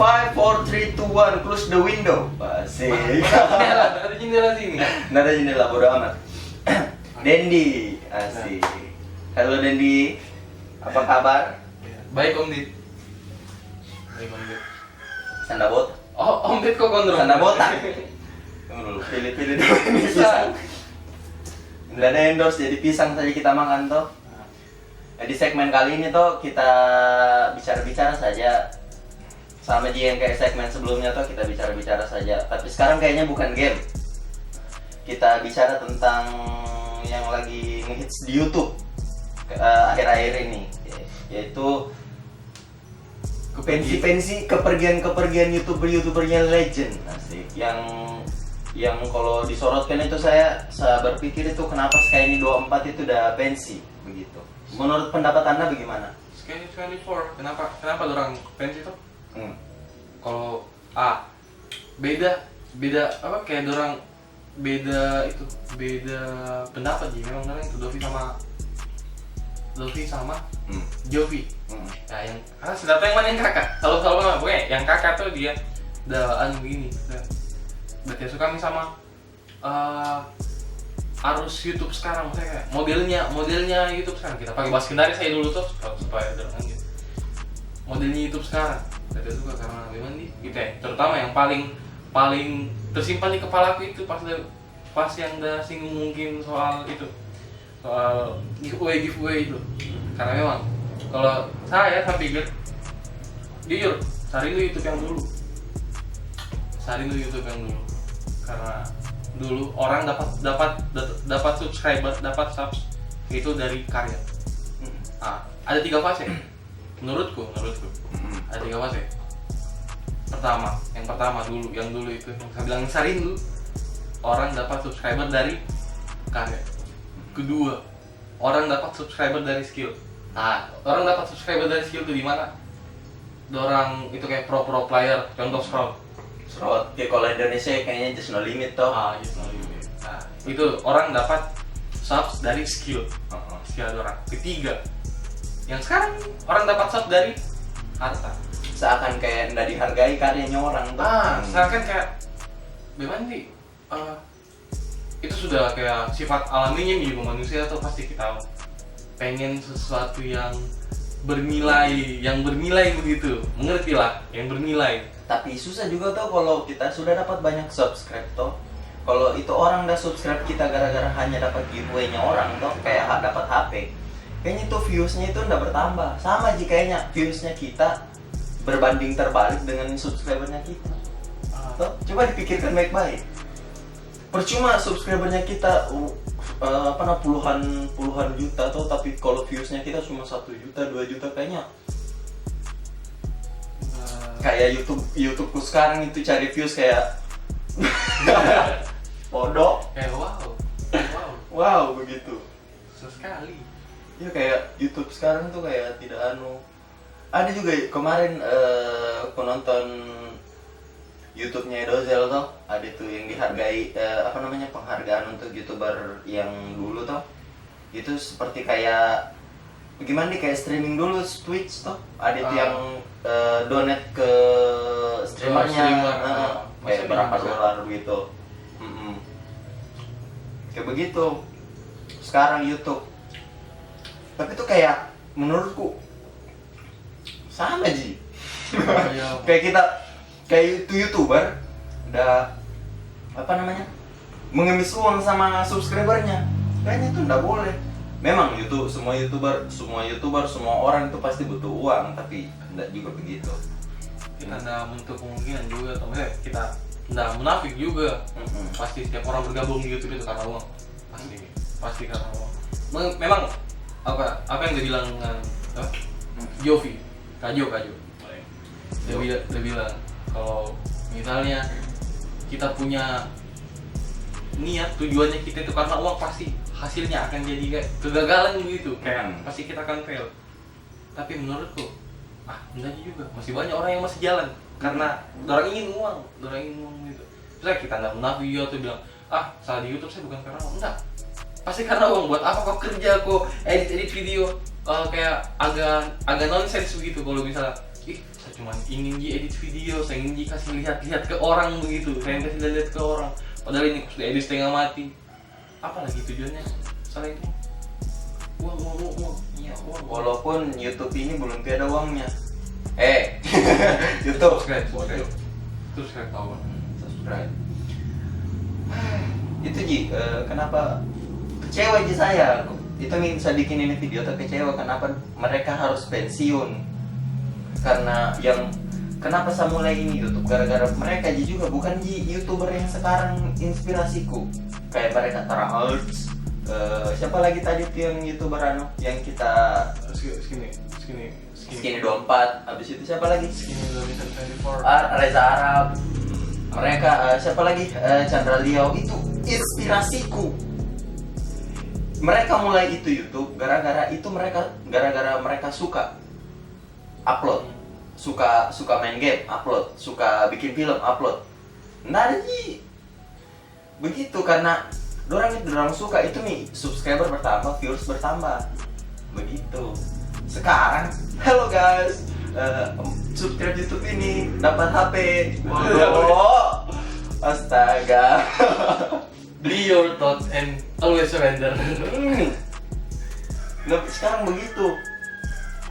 5, 4, 3, 2, 1, close the window. Asik. Ada jendela sini. Nggak ada jendela, bodo amat. Dendi, asik. Halo Dendi, apa kabar? Baik Om Dit. Baik Om Dit. Sanda bot? Oh Om Dit kok gondrong? Sanda botak. Tunggu dulu, pilih dulu ini pisang. Nggak ada endorse, jadi pisang saja kita makan toh. Di segmen kali ini toh kita bicara-bicara saja. Sama aja yang kayak segmen sebelumnya tuh kita bicara-bicara saja. Tapi sekarang kayaknya bukan game. Kita bicara tentang yang lagi ngehits di YouTube akhir-akhir ini, yaitu pensi kepergian YouTuber yang legend, asik. Yang kalau disorotkan itu saya berpikir itu kenapa Skyny 24 itu udah pensi begitu. Menurut pendapat Anda bagaimana? Skyny 24, kenapa orang pensi tuh? Kalau beda apa kayak orang beda pendapat sih memang kan itu Dovi sama Jovi. Nah yang sedangkan yang mana yang kakak? Kalau pokoknya yang kakak tuh dia udah begini. Berarti suka sama arus YouTube sekarang, maksudnya kayak modelnya YouTube sekarang. Kita pakai bahasa Kendari saya dulu tuh supaya gitu. Modelnya YouTube sekarang. Saya suka karena memang nih gitu ya, terutama yang paling tersimpan di kepalaku itu pas yang udah singgung mungkin soal giveaway itu, karena memang kalau saya pikir jujur cari YouTube yang dulu karena dulu orang dapat subscriber, dapat subs itu dari karya. Ada 3 fase menurutku ada 3 fase. Yang pertama dulu yang itu yang saya bilang Sarindu, orang dapat subscriber dari karya. Kedua, orang dapat subscriber dari skill. Orang dapat subscriber dari skill itu di mana? Orang itu kayak pro player, contoh Sprout. Ya kalau Indonesia kayaknya Just No Limit toh. Just No Limit. Itu orang dapat subs dari skill. Skill orang. Ketiga, yang sekarang orang dapat subs dari harta. Seakan kayak nggak dihargai karyanya orang tuh. Seakan kayak bagaimana sih? Itu sudah kayak sifat alaminya nih manusia tuh, pasti kita pengen sesuatu yang bernilai begitu, mengerti lah, yang bernilai. Tapi susah juga tuh kalau kita sudah dapat banyak subscribe toh. Kalau itu orang udah subscribe kita gara-gara hanya dapat giveaway-nya orang toh, kayak dapat HP, kayaknya itu views-nya itu udah bertambah. Sama aja kayaknya views-nya kita berbanding terbalik dengan subscribernya kita. Toh, coba dipikirkan baik-baik. Percuma subscribernya kita puluhan juta tuh, tapi kalau viewsnya kita cuma 1 juta 2 juta kayaknya kayak YouTubeku sekarang itu cari views kayak bodoh. Kayak wow begitu sekali. Ya kayak YouTube sekarang tuh kayak tidak ada juga kemarin aku nonton YouTube-nya Edozel toh, ada tuh yang dihargai penghargaan untuk YouTuber yang dulu toh. Itu seperti kayak gimana nih, kayak streaming dulu Twitch toh. Ada tuh yang donate ke streamernya, kayak berapa dolar gitu. Kayak begitu sekarang YouTube. Tapi tuh kayak menurutku sama Ji. Kayak itu YouTuber udah mengemis uang sama subscribernya. Kayaknya itu nggak boleh. Memang semua YouTuber, semua orang itu pasti butuh uang, tapi nggak juga begitu. Kita nggak menutup kemungkinan juga, kita nggak munafik juga. Pasti setiap orang bergabung di YouTube itu karena uang. Pasti karena uang. Memang apa yang dia bilang Jovi, Kajo. Dia bilang kalau misalnya kita punya niat, tujuannya kita itu karena uang, pasti hasilnya akan jadi kayak kegagalan begitu, kayak pasti kita akan fail. Tapi menurutku enggak juga, masih banyak orang yang masih jalan karena orang ingin uang gitu. Terus kita nggak munafik tuh bilang salah di YouTube saya bukan karena uang, enggak, pasti karena uang. Buat apa kok kerja, kok edit video kayak agak nonsens begitu. Kalau misalnya saya cuman ingin edit video, saya ingin kasih lihat-lihat ke orang begitu, saya kasih lihat ke orang. Padahal ini sudah edit setengah mati. Apalagi tujuannya selain itu? Uang. Ya, walaupun YouTube ini belum ada uangnya. YouTube Subscribe tahu. Subscribe. Itu Ji, kenapa kecewa Ji saya? Itu saya bikin ini video tapi kecewa kenapa mereka harus pensiun. Karena kenapa saya mulai ini YouTube gara-gara mereka Ji juga bukan Ji YouTuber yang sekarang inspirasiku. Kayak mereka Tara Arts, siapa lagi tadi tuh yang YouTuber yang kita Skinny 24, habis itu siapa lagi? Skinny 24. Reza Arab. Mereka siapa lagi? Chandra Liao, itu inspirasiku. Mereka mulai itu YouTube gara-gara mereka suka upload, suka main game, upload, suka bikin film, upload. Nah, jadi begitu karena dorang suka itu nih, subscriber bertambah, viewers bertambah. Begitu. Sekarang, hello guys, subscribe YouTube ini dapat HP. Wow. Astaga. Be your thoughts and always surrender. Nah, sekarang begitu.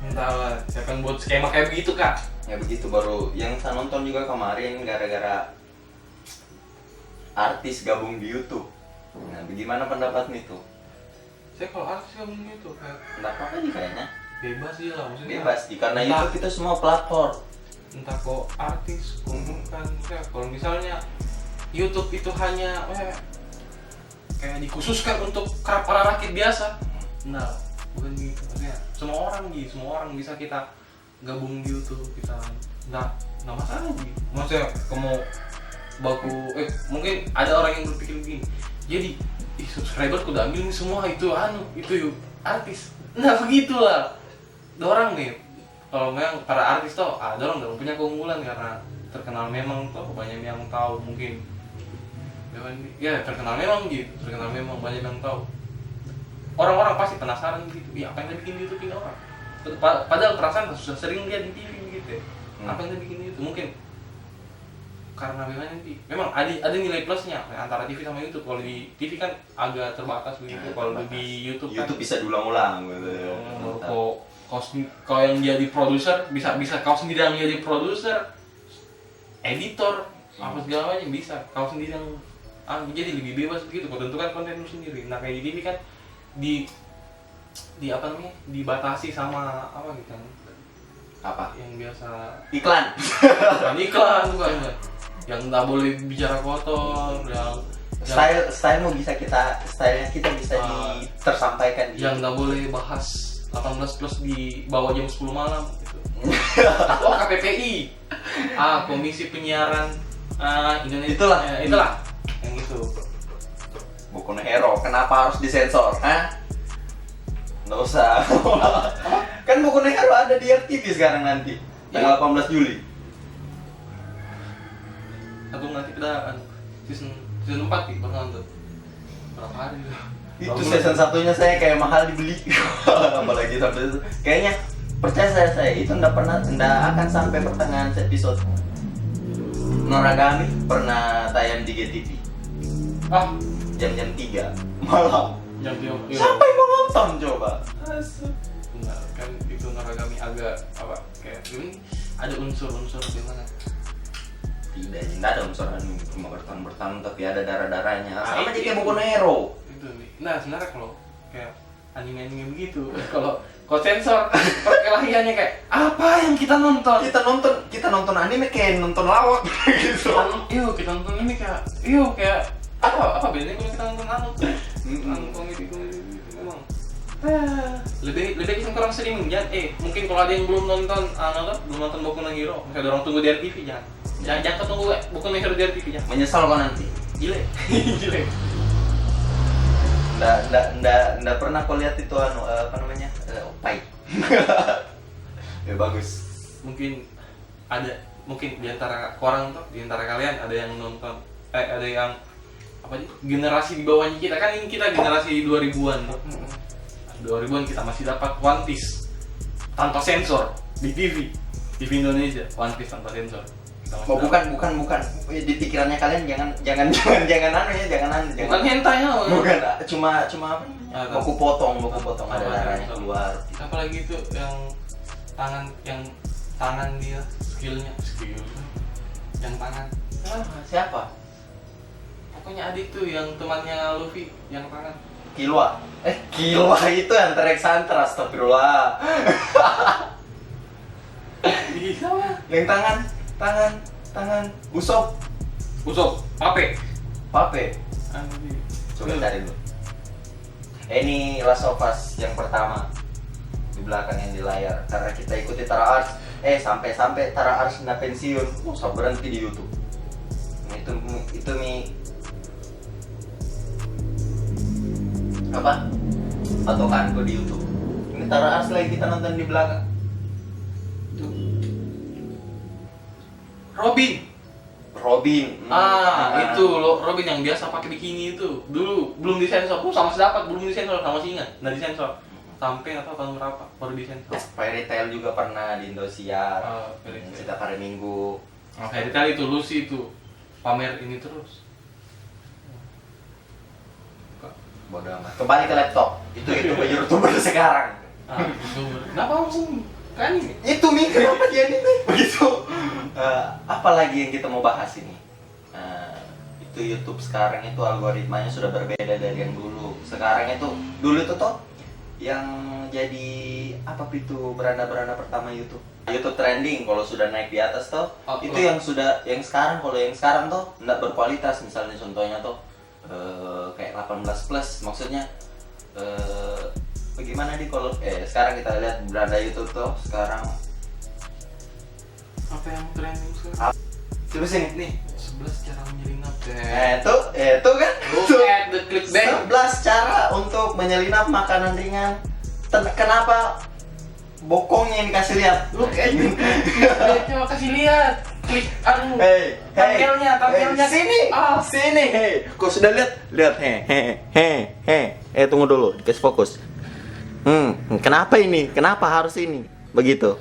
Entahlah, siapa yang buat skema kayak begitu kak? Ya begitu baru yang saya nonton juga kemarin gara-gara artis gabung di YouTube. Nah, bagaimana pendapatmu itu? Saya kalau artis gabung gitu kayak Enggak apa-apa nih kayaknya. bebas sih lah maksudnya. Bebas sih karena Entah- YouTube itu semua platform. Entah kok artis, bukan kayak kalau misalnya YouTube itu hanya kayak dikhususkan untuk para rakyat biasa. Nah, bukan gitu. Maksudnya semua orang bisa kita gabung di YouTube, kita nggak masalah gitu. Maksudnya kamu baku mungkin ada orang yang berpikir begini. Jadi subscriber udah ambil nih semua itu yuk artis. Nah, begitulah. Dorang nih kalau memang para artis tuh dorang punya keunggulan karena terkenal memang tuh banyak yang tahu mungkin ya terkenal memang banyak yang tahu. Orang-orang pasti penasaran gitu, apa yang dia bikin di YouTube ini orang. Padahal perasaan sudah sering lihat di TV gitu ya. Apa yang dia bikin itu mungkin karena memang ada nilai plusnya antara TV sama YouTube. Kalau di TV kan agak terbatas begitu, kalau di YouTube kan bisa diulang-ulang gitu. Kau yang jadi produser bisa kau sendiri yang jadi produser, editor, apa segala macam bisa. Kau sendiri yang jadi lebih bebas begitu. Kau tentukan konten lu sendiri. Nah kayak di TV kan di apa namanya dibatasi sama apa gitu Apa? yang biasa Iklan. bukan yang nggak boleh bicara kotor, Stylenya kita bisa tersampaikan yang nggak boleh bahas 18 plus di bawah jam 10 malam gitu. KPPI, Komisi Penyiaran Indonesia. Itulah yang itu. Boku no Hero, kenapa harus disensor? Nggak usah. Kan Boku no Hero ada di RTV sekarang nanti, tanggal 18 Juli. Atau nanti kita season 4 nih bakal nonton. Berapa hari tuh? Itu season satunya saya kayak mahal dibeli. Apalagi sampai itu. Kayaknya percaya saya itu nggak akan sampai pertengahan episode. Noragami pernah tayang di GTV. Jam-jam 3 malam. Siapa yang mau nonton coba? Enggak, kan itu Noragami agak kayak ini ada unsur-unsur gimana? Tidak ada unsur cuma bertahun-tahun tapi ada darah-darahnya. Sama aja itu. kayak Boku no Hero. Itu nih. Nah, sebenarnya kalau kayak anime-anime begitu, kalau sensor perkelahiannya kayak apa yang kita nonton? Kita nonton anime kayak nonton lawak gitu. Kita nonton ini kayak apa bedanya kalau kita nonton komedi memang lebih kisah kurang streaming jangan mungkin kalau ada yang belum nonton Boku no Hero misalnya orang tunggu di RTV jangan ketunggu Boku no Hero di RTV jangan Menyesal kok nanti. gile Nggak pernah kau lihat itu apa namanya? Opai. Ya bagus. mungkin di antara kalian ada yang nonton ada yang apa sih generasi di bawahnya kita kan ini kita generasi 2000-an 2000-an kita masih dapat One Piece tanpa sensor di TV TV Indonesia, One Piece tanpa sensor. Oh bukan. Di pikirannya kalian jangan anu ya, jangan. Bukan hentai ya. Bukan, cuma apa? Baku potong ada darahnya sensor. keluar. Apalagi itu yang tangan dia skill yang tangan. Siapa? Pokoknya adik tuh yang temannya Luffy yang tangan. Killua itu yang X Hunter, astagfirullah. Bisa. Yang tangan Usopp, Pape. Coba cari dulu. Ini Last of Us yang pertama di belakang yang di layar, karena kita ikuti Tara Ars. Sampai Tara Ars nggak pensiun, usah berhenti di YouTube. Nah, itu apa? Patokanku di YouTube. Ini Tara Ars lagi kita nonton di belakang. Robin. Itu lo Robin yang biasa pakai bikini itu. Dulu belum disensor, sama sedapat belum disensor sama singa. Nggak disensor. Sampai atau tahun berapa baru disensor. Fairy Tail juga pernah di Indosiar. Cerita hari Minggu. Fairy Tail itu Lucy itu pamer ini terus. Bodoh amat. Kembali ke laptop. Itu YouTuber sekarang. YouTuber. Kenapa langsung kan ini? Itu kenapa dia ini begitu? Apalagi yang kita mau bahas ini? Itu YouTube sekarang itu algoritmanya sudah berbeda dari yang dulu. Sekarang itu dulu itu toh yang jadi apa itu beranda pertama YouTube trending kalau sudah naik di atas toh itu yang sekarang toh nggak berkualitas. Misalnya contohnya toh kayak 18 plus, maksudnya bagaimana nih kalau sekarang kita lihat beranda YouTube tuh sekarang apa yang trending sekarang? Coba sini nih 11 cara menyelinap itu kan look at the clickbait. 11 cara untuk menyelinap makanan ringan. Kenapa bokongnya yang dikasih lihat? Look at the clickbaitnya, kasih lihat klik tampilnya sini kau sudah lihat tunggu dulu dikasih fokus. Kenapa harus ini begitu?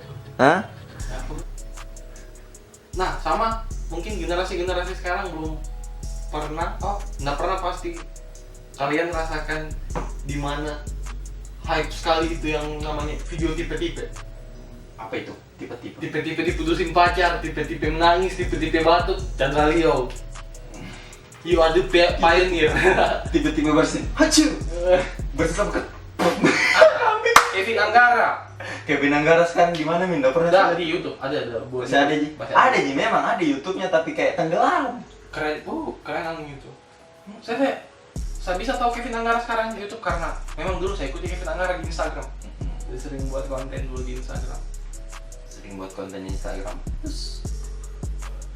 Nah, sama mungkin generasi sekarang belum pernah, nggak pernah pasti kalian rasakan di mana hype sekali itu yang namanya video tipe-tipe. Apa itu? Tipe-tipe diputusin pacar, tipe-tipe menangis, tipe-tipe batuk, Chandra Leo. You are the pioneer. Tipe-tipe bersin. Hacu. Bersin ke Kevin Anggara sekarang di mana Min? Enggak pernah ada di YouTube, ada. Ada memang ada YouTube-nya tapi kayak tenggelam. Keren gitu. Saya bisa tahu Kevin Anggara sekarang di YouTube karena memang dulu saya ikuti Kevin Anggara di Instagram. Dia sering buat konten dulu di Instagram. Terus,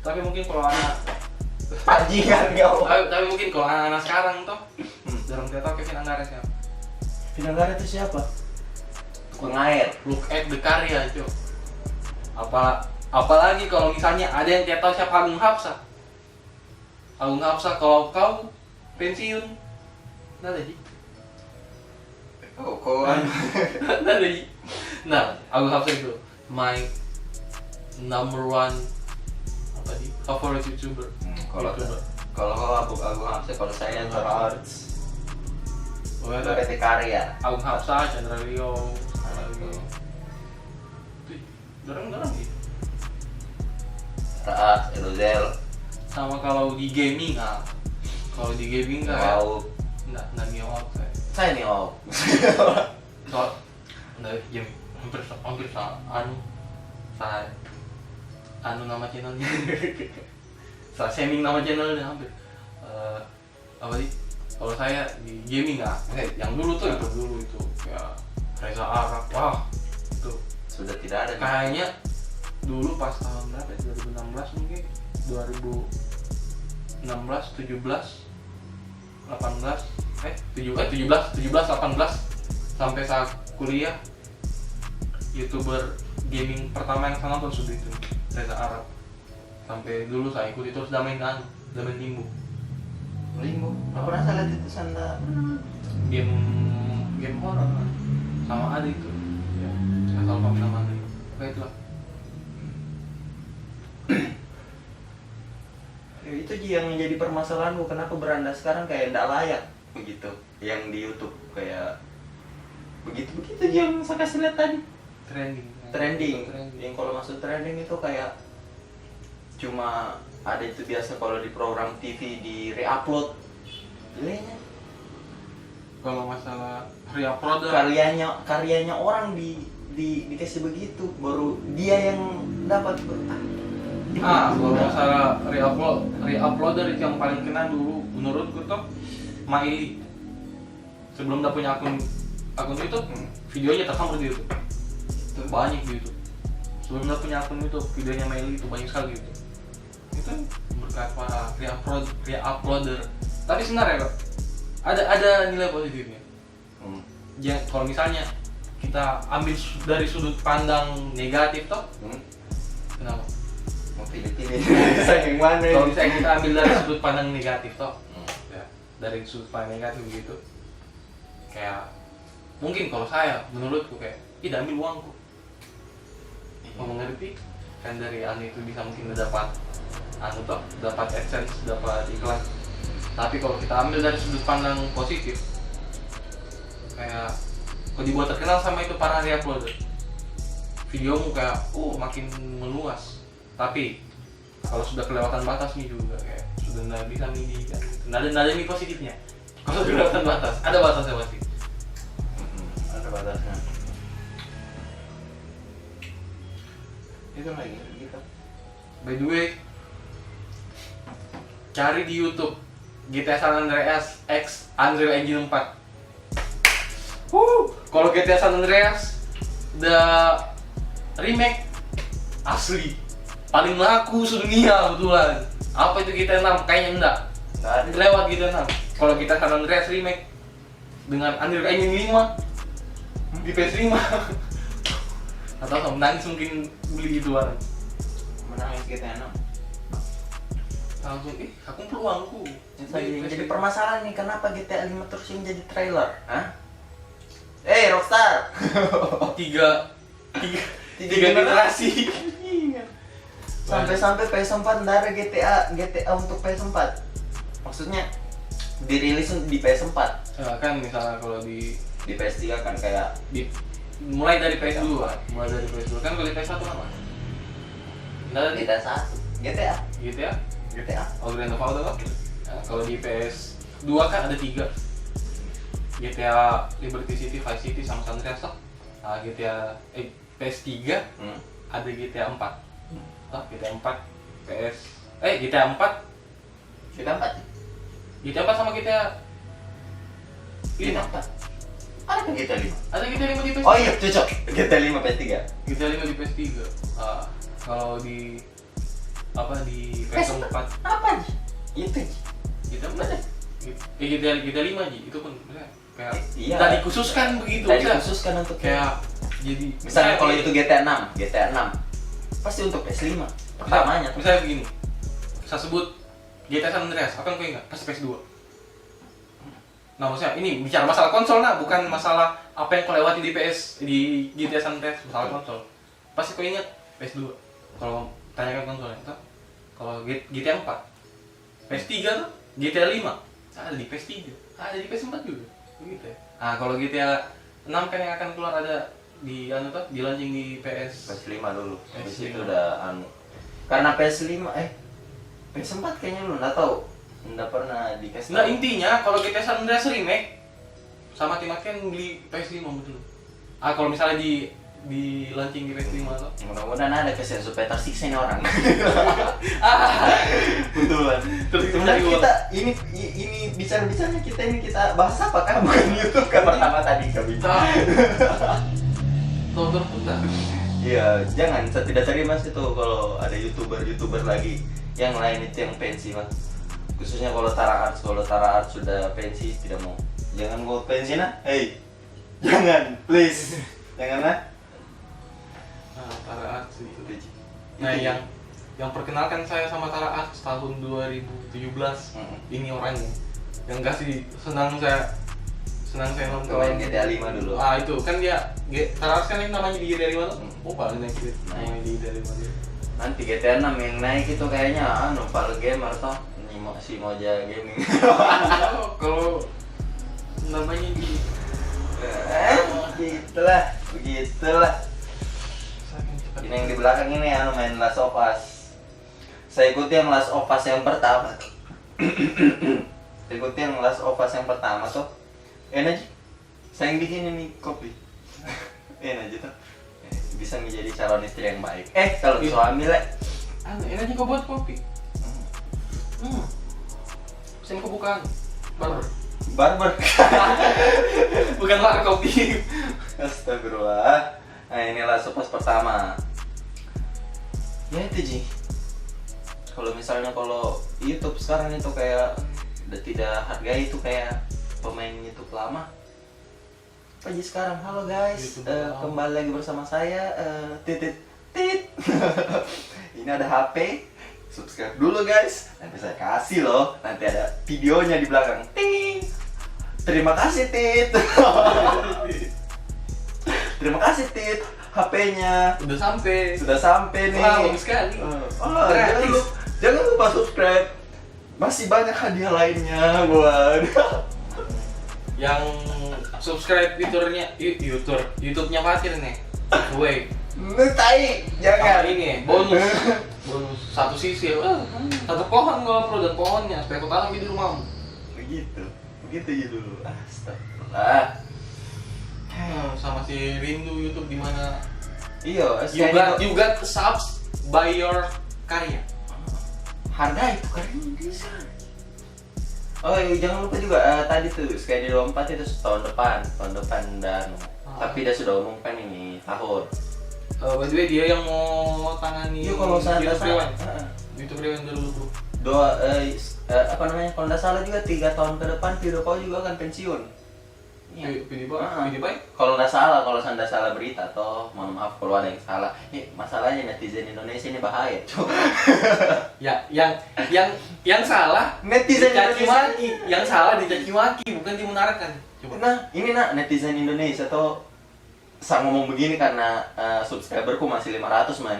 tapi mungkin kalau anak tapi mungkin kalau anak sekarang toh jarang tahu Kevin Anggara siapa. Kevin Anggara itu siapa? Tukang air. Look at the karya cuy. Apalagi kalau misalnya ada yang tidak tahu siapa Agung Hapsa kalau kau pensiun nada ji. Nada ji. Nah, Agung Hapsa itu my number one favorit YouTuber. Kalau Agung Hapsa, kalau saya Tara Ars. PT Karya. Agung Hapsa, Chandra Leo, Garang gitu. Tara Ars, Edozel. Sama kalau di gaming nggak nge-out saya nih soal game hampir nama channelnya saya shaming nama channelnya hampir apa sih kalau saya di gaming yang dulu tuh itu ya Reza Arab, itu sudah tidak ada kayaknya dulu pas tahun berapa ya? 2016 mungkin 2016, 17, 18 sampai saat kuliah YouTuber gaming pertama yang saya nonton sudah itu Reza Arab. Sampai dulu saya ikuti terus Damen Limbo. Aku rasa lihat itu sana game horror sama ada itu ya asal nama namanya apa itulah Itu yang menjadi permasalahan gua, kenapa beranda sekarang kayak ndak layak begitu. Yang di YouTube kayak begitu yang saya kasih lihat tadi. Trending. Yang kalau masuk trending itu kayak cuma ada itu biasa kalau di program TV di re-upload. Gilanya. Kalau masalah re-upload Karyanya orang dikasih begitu, baru dia yang dapat. Kalau masalah re-uploader itu yang paling kena dulu menurutku tuh Maili. Sebelum dia punya akun YouTube, videonya tersambar di YouTube. Itu banyak di YouTube. Sebelum dia punya akun YouTube, videonya Maili itu banyak sekali gitu. Itu berkat para re-uploader. Tapi sebenarnya kok ada nilai positifnya. Ya, kalau misalnya kita ambil dari sudut pandang negatif toh, kenapa? Mau pilih-pilih yang mana? Kalau misalnya kita ambil dari sudut pandang negatif toh, ya, dari sudut pandang negatif gitu, kayak mungkin kalau saya menurutku kayak tidak ambil uangku, mau mengerti kan dari itu bisa mungkin dapat toh, dapat AdSense, dapat iklan. Tapi kalau kita ambil dari sudut pandang positif, kayak kau dibuat terkenal sama itu para re-uploader, videomu kayak makin meluas. Tapi kalau sudah kelewatan batas nih juga kayak sudah nggak bisa nih kan, nggak ada nih positifnya. Kalau sudah kelewatan batas, ada batasnya pasti. Ada batasnya. Itu lagi gitu. By the way, cari di YouTube GTA San Andreas X Unreal Engine 4. Kalau GTA San Andreas udah remake asli paling laku sedunia kebetulan. Apa itu GTA 6? Kayaknya enggak ada lewat GTA 6. Kalau GTA San Andreas remake dengan Unreal Engine 5 di PS5 atau kamu nangis mungkin beli gituan. Menangis GTA 6 langsung aku peluangku. Jadi permasalahan nih, kenapa GTA 5 terus yang jadi trailer? Rockstar. tiga generasi. Sampai PS4 nggak ada GTA untuk PS4. Maksudnya dirilis di PS4. Kan misalnya kalau di PS3 kan kayak mulai dari PS2 kan kalau di PS1 apa? Nggak ada GTA. Grand Theft Auto kan? Nah, kalau di PS2 kan ada 3. GTA Liberty City, Vice City, sama San Andreas toh. Nah, PS3 ada GTA 4. Toh, GTA 4 GTA 4 sama GTA 5. Ada kan GTA 5? Ada GTA 5 di PS3. Oh iya, cocok. GTA 5 PS3. GTA 5 di PS3. Kalau di PS4 apa aja? Itu GTA 4 GTA 5 aja itu pun kayak iya. tadi dikhususkan begitu. Tadi dikhususkan untuk kayak jadi misalnya kalau itu GTA 6 pasti untuk PS5 pertamanya. Misalnya begini, saya sebut GTA San Andreas, apa yang kau ingat? Pasti PS2. Nah maksudnya ini bicara masalah konsol bukan masalah apa yang kau lewati di GTA San Andreas, masalah konsol. Pasti kau ingat PS2. Kalau tanyakan konsolnya, toh? Kalau GTA 4, PS3 tuh, GTA 5 ada di PS3, ada di PS4 juga, begitu ya. Kalau GTA 6 kan yang akan keluar ada di di launching di PS5 dulu. PS5. Itu udah karena PS4 kayaknya lu nggak tahu, nggak pernah dikasih. Nah intinya kalau GTA San Andreas remake sama tim kan beli PS5 betul. Kalau misalnya di launching di PS5 tuh. Mudah-mudahan ada kesan supaya tersiksa ini orang. Betulan. Sebenarnya kita ini bicara-bicaranya kita bahas apa kan, bukan YouTube kan pertama tadi kami. Tonton putar. Iya, jangan tidak terima sih tuh kalau ada YouTuber lagi yang lain itu yang pensi mah. Khususnya kalau Tara Arts sudah pensi tidak mau. Jangan gua pensi hey. Jangan, please. Janganlah. Tara Arts itu. Nah, yang perkenalkan saya sama Tara Arts tahun 2017. Ini orangnya yang kasih senang saya nonton main GTA 5 dulu. Itu kan dia Tara Arts kan yang namanya di GTA 5 tuh. Paling naik namanya di GTA 5 dia. Nanti GTA 6 yang naik itu kayaknya Val Gamer toh. si Moja Gaming. Kalau namanya di begitulah. Ini yang di belakang ini main Last of Us. Saya ikuti yang Last of Us yang pertama tuh. Ikuti yang Last of Us yang pertama tuh. Enak aja. Saya yang bikin ini kopi. Enak aja tuh. Bisa menjadi calon istri yang baik. Kalau suami lah. Enak juga buat kopi. Pesen kau bukan Barber. bukan lar kopi. Astagfirullah. Nah inilah Last pertama. Ya itu Ji. Kalau misalnya kalau YouTube sekarang itu kayak udah tidak hargai itu kayak pemain YouTube lama. Pagi sekarang, halo guys, kembali lagi bersama saya, titit. Ini ada HP, subscribe dulu guys. Nanti saya kasih loh, nanti ada videonya di belakang. Ting. Terima kasih Tit. Terima kasih Tit, HP-nya Sudah sampai nih. Wah, bagus sekali. Jangan lupa subscribe. Masih banyak hadiah lainnya buat. Yang subscribe YouTube-nya Fatir nih. Giveaway. Tai, jangan. Sama ini bonus satu sisi. Satu pohon kalau perlu dan pohonnya supaya kau tanam di rumahmu. Begitu aja dulu. Astagfirullah. Sama si Rindu YouTube di mana Iya, you got subs by your karya. Harga itu karya bisa. Oh iya, jangan lupa juga tadi tuh Sky 24 itu tahun depan dan tapi dia sudah umumkan ini tahun. By the way dia yang mau tangani Kalau YouTube Rewan dulu bro. Kalau nggak salah juga 3 tahun ke depan Video Kau juga akan pensiun. PewDiePie? Kalau nggak salah, kalau saya nggak salah berita toh, mohon maaf kalau ada yang salah. Masalahnya netizen Indonesia ini bahaya. Yang salah Netizen dicaci Indonesia. maki, yang salah dicaci maki bukan dibenarkan. Coba. Nah, ini netizen Indonesia toh saya ngomong begini karena subscriberku masih 500 mah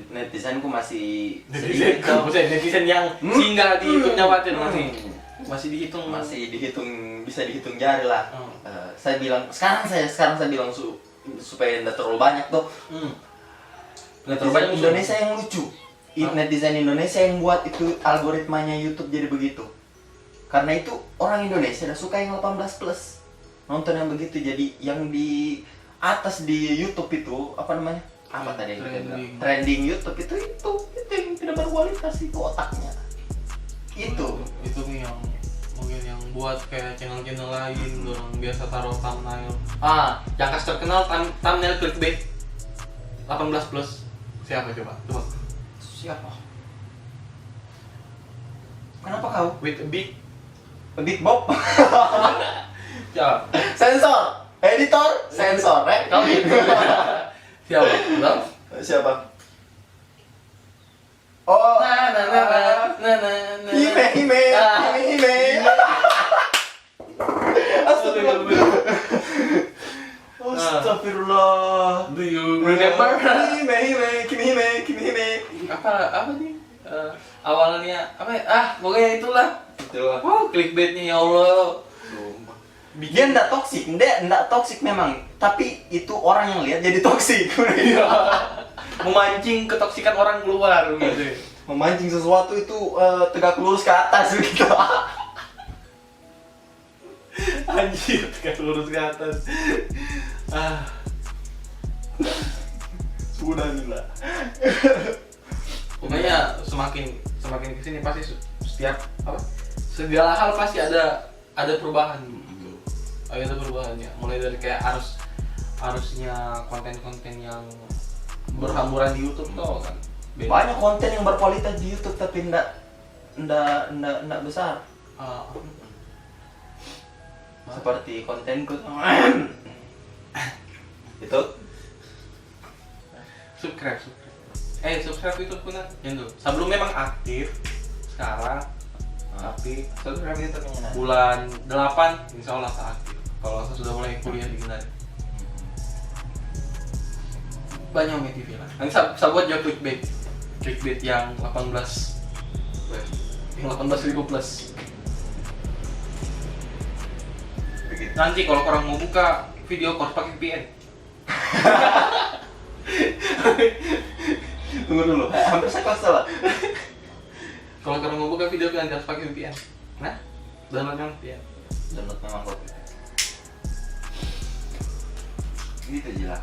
netizenku masih sedikit. Netizen yang singgah di YouTube-nya Fatir masih dihitung bisa dihitung jari lah. Saya bilang sekarang saya bilang supaya tidak terlalu banyak tuh. Netizen Indonesia yang lucu. Netizen Indonesia yang buat itu algoritmanya YouTube jadi begitu. Karena itu orang Indonesia udah suka yang 18 plus. Nonton yang begitu, jadi yang di atas di YouTube itu apa namanya? Apa tadi yang kita bilang? Trending YouTube itu yang tidak berkualitas itu otaknya. Itu nih yang mungkin yang buat kayak channel-channel lain orang biasa taruh thumbnail. Yang kas terkenal thumbnail clickbait 18 plus. Siapa coba? Siapa? Kenapa kau? With a big Bob? Siapa? Sensor, editor, sensor, Kau gitu. Siapa? Belum? Siapa? Oh, Hime. Astagfirullah. Do you remember? Hime. Apa nih? Awalnya apa ya? Pokoknya itulah. Clickbaitnya ya Allah. Dia enggak toksik memang, tapi itu orang yang lihat jadi toksik. Memancing ketoksikan orang keluar gitu. Memancing sesuatu itu tegak lurus ke atas gitu. Anjir, tegak lurus ke atas. Sudah gila. Pokoknya semakin kesini pasti setiap segala hal pasti ada perubahan. Ada perubahannya. Mulai dari kayak arusnya konten-konten yang berhamburan di YouTube tuh kan. Banyak konten yang berkualitas di YouTube tapi enggak besar. Seperti kontenku. Itu subscribe YouTube pun yang tuh. Sebelum memang aktif sekarang tapi subscribe YouTube-nya. bulan 8 insya Allah aktif. Kalau saya sudah mulai kuliah di Kendari. Banyak TV lah. Nanti saya buat juga clickbait yang 18. Yang 18.000 plus. Begitu. Nanti kalau orang mau buka video harus pakai VPN. Tunggu dulu, hampir saya salah. Kalau orang mau buka video nanti harus pakai VPN. Nah, download yang VPN. Download memang kok. Gitu aja lah.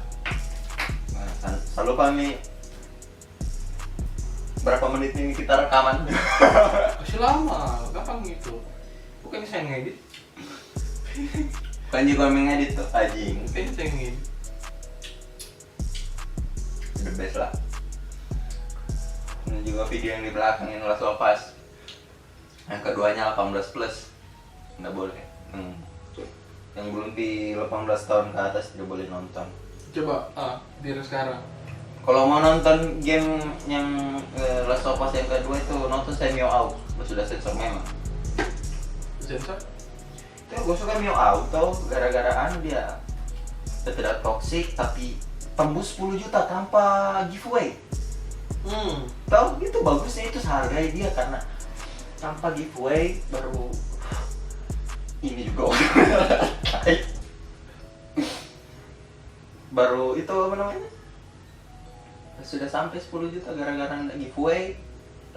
Nah, selalu kami berapa menit ini kita rekaman? Masih lama, gampang gitu. Bukannya saya ngedit, Kan juga mengedit tuh, anjing. bukannya saya ngedit. The best lah. Ini juga video yang di belakang ini Last of Us. Yang keduanya 18 plus, nggak boleh. Yang belum di 18 tahun ke atas tidak boleh nonton. Coba, biar sekarang. Kalau mau nonton game yang Last of Us yang kedua itu nonton saya Mio Out, sudah sensor memang. Sensor? Itu gue suka Mio Out tau, gara-gara dia tidak toxic tapi tembus 10 juta tanpa giveaway. Tau itu bagusnya itu sehargai dia karena tanpa giveaway baru ini juga baru itu apa namanya? Sudah sampai 10 juta gara-gara nggak giveaway,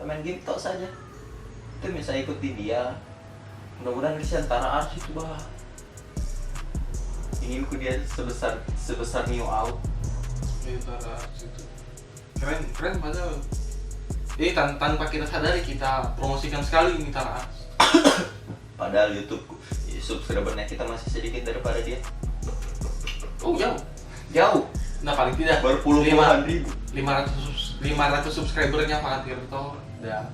main game tok saja. Itu bisa ikuti dia. Mudah-mudahan bisa antara Ars itu bah. Inginku dia sebesar Neo Out. Itu ada situ. Keren padahal. Tanpa kita sadari kita promosikan sekali ini Tara. Padahal YouTube subscribernya kita masih sedikit daripada dia. Oh jauh. Jauh. Nah paling tidak Baru puluhan ribu. 500 subscribernya Pak Tirto. Dan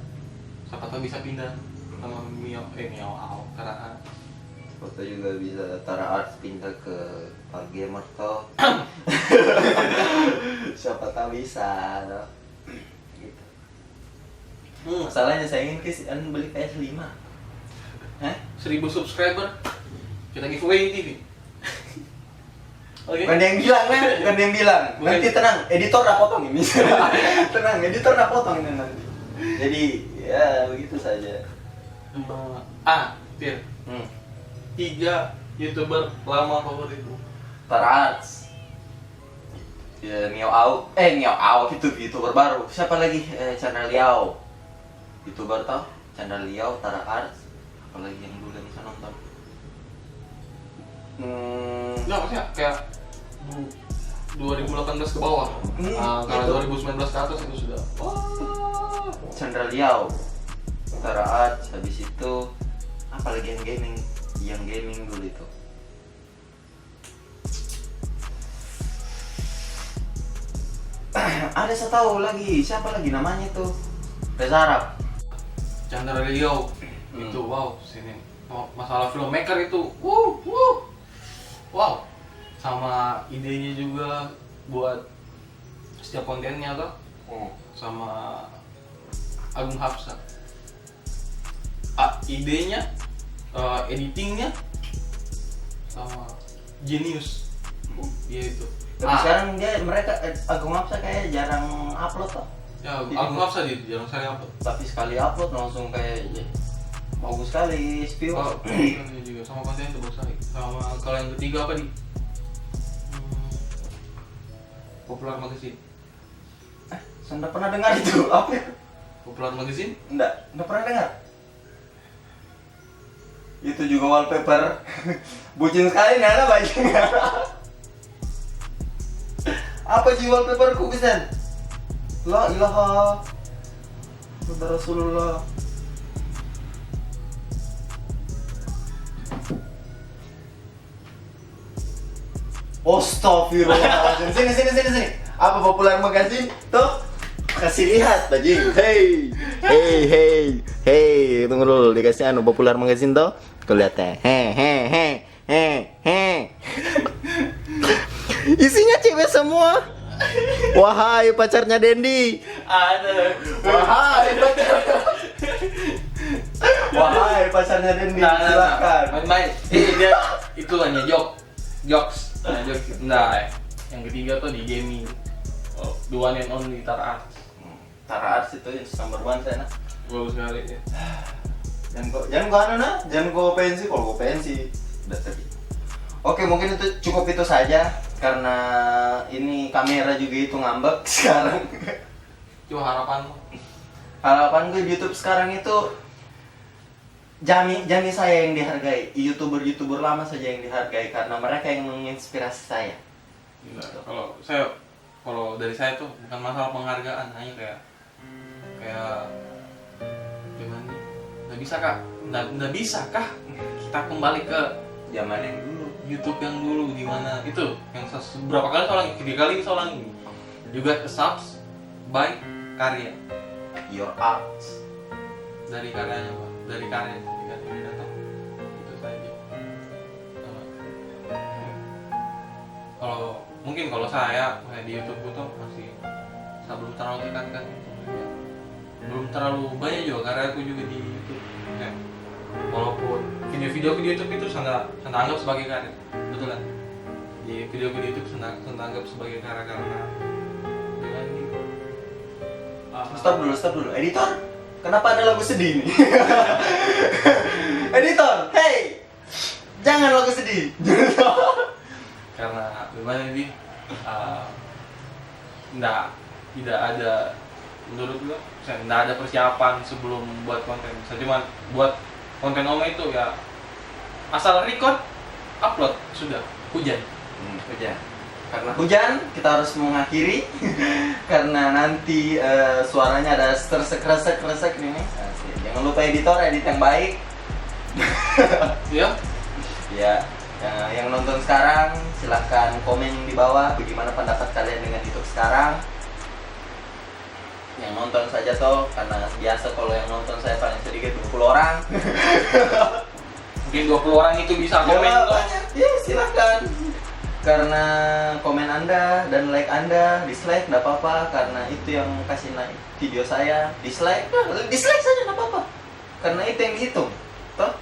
siapa tahu bisa pindah sama Mio Out karena Foto juga bisa Tara Art pindah ke Par Gamer toh. Siapa tahu bisa toh. Gitu. Masalahnya saya ingin beli PS5. Hah? 1000 subscriber kita giveaway TV. Oke. Bukan dia yang bilang kan? Bukan dia yang bilang. Nanti tenang, editor udah potong ini. Tenang, editor udah potong ini nanti. Jadi ya begitu saja. Tir. 3 YouTuber lama favoritmu. Tara Arts. Ya Mio Out itu YouTuber baru. Siapa lagi? Chandra Liao. YouTuber tau? Chandra Liao, Tara Arts. Apalagi yang dulu yang bisa nonton. Nggak maksudnya kayak 2018 ke bawah. Kalau 2019 ke atas itu sudah. Chandra Liao, Tara Arts, habis itu apalagi yang gaming dulu itu. Ada saya tahu lagi, siapa lagi namanya tuh? Reza Arab. Chandra Leo itu wow sini masalah filmmaker itu wow sama idenya juga buat setiap kontennya tuh sama Agung Hafsa idenya editingnya sama genius dia itu Tapi sekarang mereka Agung Hapsa kayak jarang upload toh. ya Agung Hafsa dia jarang sekali upload Tapi sekali upload langsung kayak bagus sekali views. Kontennya juga sama kontennya itu bagus sekali sama kalau yang ketiga apa di Popular Magazine Saya nggak pernah dengar itu apa? Popular Magazine Nggak pernah dengar. Itu juga wallpaper bucin sekali nana bajunya. Apa sih wallpaperku bisa? La ilaha Muhammad Rasulullah. Astagfirullahaladzim. Sini. Apa Popular Magazine? Tuh, kasih lihat bajing. Hey. Tunggu dulu, dikasih Popular Magazine tuh. Kau lihat ya. Isinya cewek semua. Wahai pacarnya Dendi. Wahai pacarnya Dendi. Silakan. Main-main. Dia itu hanya jokes. Nah, yang ketiga tuh di gaming. The one and only Tara Arts. Tara Arts itu yang number one sana. Bagus sekali ya. Jangan kau pensi. Kalau kau pensi udah tadi. Oke, mungkin itu cukup itu saja karena ini kamera juga itu ngambek sekarang. Coba harapanmu. Harapan gue di YouTube sekarang itu Jami saya yang dihargai, YouTuber lama saja yang dihargai karena mereka yang menginspirasi saya. Gila. Kalau dari saya tuh bukan masalah penghargaan, hanya kayak gimana nih? Nggak bisakah kita kembali ke Zaman yang dulu. YouTube yang dulu di mana itu yang berapa kali saya ulangi, 3 kali saya ulangi juga subs by karya Your art. dari karyanya Pak, dari karya datang itu saja. Kalau saya kayak di YouTube tuh masih saya belum terlalu tekankan ya. Belum terlalu banyak juga karyaku juga di YouTube ya. Walaupun video-video YouTube itu saya anggap sebagai karya, betul kan? Di video-video YouTube saya anggap sebagai karya karena dengan gitu. Stop dulu. Editor, kenapa ada lagu sedih nih? Editor, hey, jangan lagu sedih. Karena gimana nih? Tidak ada menurut gue, tidak ada persiapan sebelum buat konten. Saya cuma buat konten Oma itu ya asal record, upload, sudah hujan. Hujan. Karena hujan kita harus mengakhiri karena nanti suaranya ada tersek-resek nih. Jangan lupa editor, edit yang baik. Iya. Ya, yang nonton sekarang silahkan komen di bawah bagaimana pendapat kalian dengan YouTube sekarang. Yang nonton saja toh, karena biasa kalau yang nonton saya paling sedikit 20 orang. Mungkin 20 orang itu bisa komen toh. Ya, silahkan. Karena komen Anda dan like Anda, dislike nggak apa-apa karena itu yang kasih naik video saya. Dislike saja nggak apa-apa. Karena itu yang dihitung. Toh?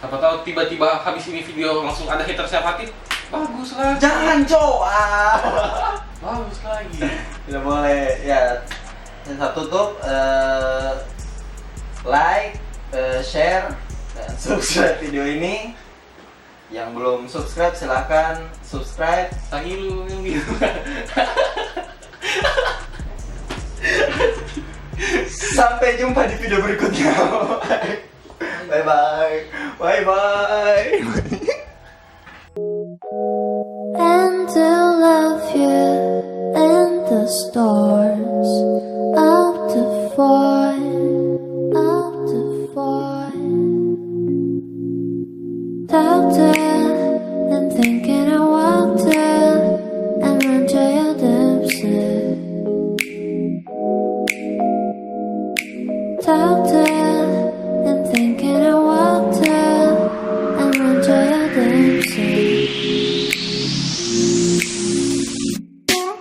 Siapa tahu tiba-tiba habis ini video langsung ada hater saya Fatih. Bagus lagi. Jangan coba. Bagus lagi. Tidak boleh. Ya. Saya tutup. Like, share, dan subscribe video ini. Yang belum subscribe silahkan subscribe. Tangi lu yang gitu. Sampai jumpa di video berikutnya. Bye bye.